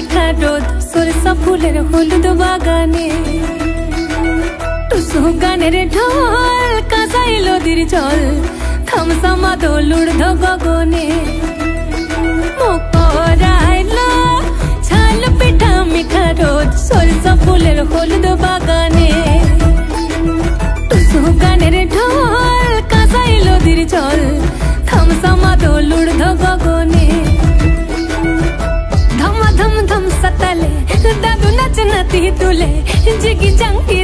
মিঠা রোদ সরিষা ফুলের হলুদ বাগানে টুসু গানের ঢোল কাঁসাই নদীর জল থামসা মাদল ঊর্ধ্ব গগনে মকরাইলো ছাল পিঠা মিঠা রোদ সরিষা ফুলের হলুদ বাগানে টুসু গানের ঢোল কাঁসাই নদীর জল থামসা মাদল ঊর্ধ্ব গগনে धम धम धम सतले दादू नच नती तुले जिगी जंगी